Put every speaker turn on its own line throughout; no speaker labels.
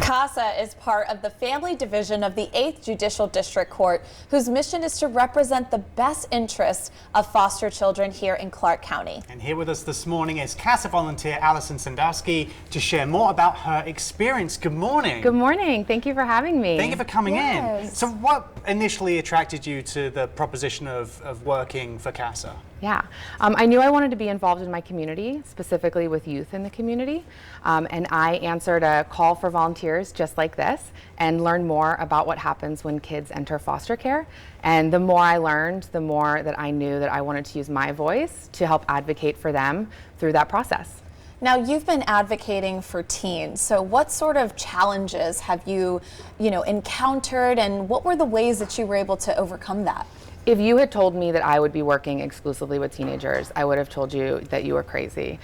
CASA is part of the Family Division of the 8th Judicial District Court, whose mission is to represent the best interests of foster children here in Clark County.
And here with us this morning is CASA volunteer Allison Sandowski to share more about her experience. Good morning.
Good morning. Thank you for having me.
Thank you for coming
Yes.
in. So what initially attracted you to the proposition of working for CASA?
Yeah, I knew I wanted to be involved in my community, specifically with youth in the community, and I answered a call for volunteers just like this and learned more about what happens when kids enter foster care. And the more I learned, the more that I knew that I wanted to use my voice to help advocate for them through that process.
Now, you've been advocating for teens, so what sort of challenges have you encountered, and what were the ways that you were able to overcome that?
If you had told me that I would be working exclusively with teenagers, I would have told you that you were crazy.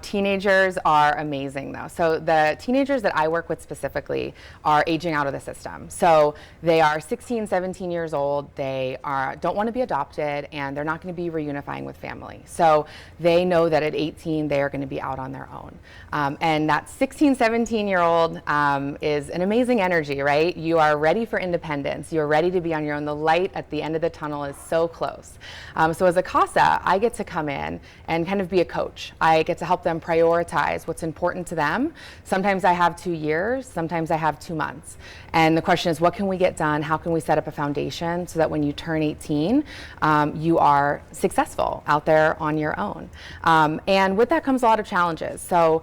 Teenagers are amazing though. So the teenagers that I work with specifically are aging out of the system. So they are 16, 17 years old, they don't want to be adopted, and they're not going to be reunifying with family. So they know that at 18 they are going to be out on their own. And that 16, 17-year-old is an amazing energy, right? You are ready for independence. You're ready to be on your own. The light at the end of the tunnel is so close. So as a CASA, I get to come in and kind of be a coach. I get to help them prioritize what's important to them. Sometimes I have 2 years, sometimes I have 2 months. And the question is, what can we get done? How can we set up a foundation so that when you turn 18, you are successful out there on your own? And with that comes a lot of challenges. So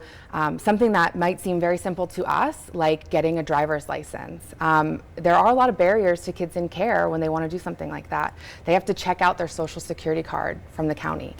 something that might seem very simple to us, like getting a driver's license. There are a lot of barriers to kids in care when they want to do something like that. They have to check out their social security card from the county.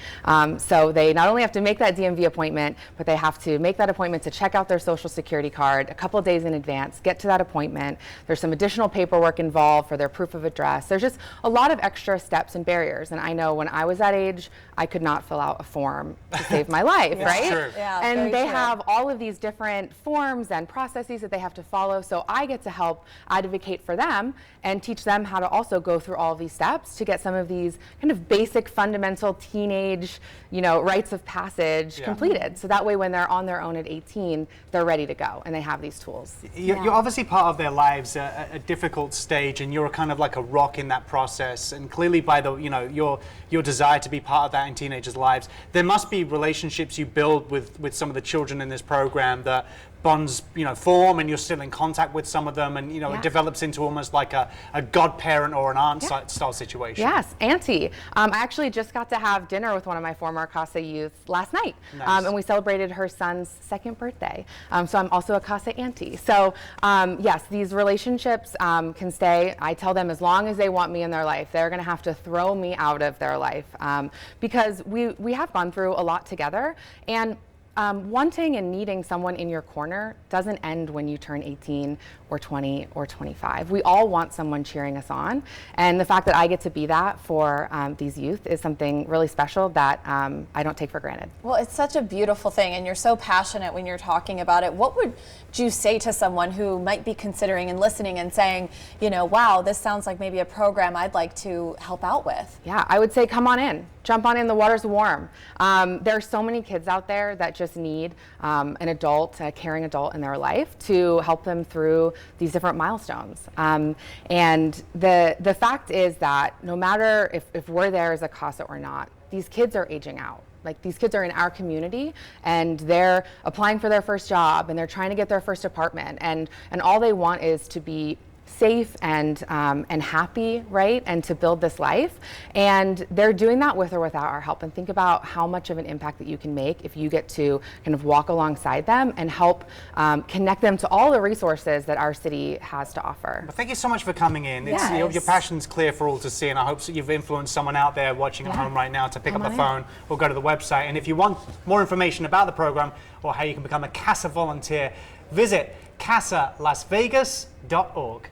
So they not only have to make that DMV appointment, but they have to make that appointment to check out their social security card a couple of days in advance, get to that appointment. There's some additional paperwork involved for their proof of address. There's just a lot of extra steps and barriers. And I know when I was that age, I could not fill out a form to save my life, right?
True.
Yeah,
and they
true.
have all of these different forms and processes that they have to follow. So I get to help advocate for them and teach them how to also go through all of these steps to get some of these kind of basic fundamental teenage, rites of passage completed. So that way when they're on their own at 18, they're ready to go and they have these tools.
You're obviously part of their lives at a difficult stage, and you're kind of like a rock in that process. And clearly by your desire to be part of that in teenagers' lives, there must be relationships you build with some of the children in this program that bonds form, and you're still in contact with some of them, and it develops into almost like a godparent or an aunt style situation.
Yes, auntie. I actually just got to have dinner with one of my former CASA youth last night.
Nice.
And we celebrated her son's 2nd birthday. So I'm also a CASA auntie. So yes, these relationships can stay. I tell them as long as they want me in their life, they're going to have to throw me out of their life, because we have gone through a lot together. And wanting and needing someone in your corner doesn't end when you turn 18 or 20 or 25. We all want someone cheering us on. And the fact that I get to be that for these youth is something really special that I don't take for granted.
Well, it's such a beautiful thing, and you're so passionate when you're talking about it. What would you say to someone who might be considering and listening and saying, wow, this sounds like maybe a program I'd like to help out with?
Yeah, I would say come on in. Jump on in, the water's warm. There are so many kids out there that just need an adult, a caring adult in their life to help them through these different milestones. And the fact is that no matter if we're there as a CASA or not, these kids are aging out. Like, these kids are in our community and they're applying for their first job and they're trying to get their first apartment, and all they want is to be safe and happy, right? And to build this life. And they're doing that with or without our help. And think about how much of an impact that you can make if you get to kind of walk alongside them and help connect them to all the resources that our city has to offer.
Well, thank you so much for coming in.
Yes.
Your passion's clear for all to see, and I hope that you've influenced someone out there watching at home right now to pick up the phone or go to the website. And if you want more information about the program or how you can become a CASA volunteer, visit casalasvegas.org.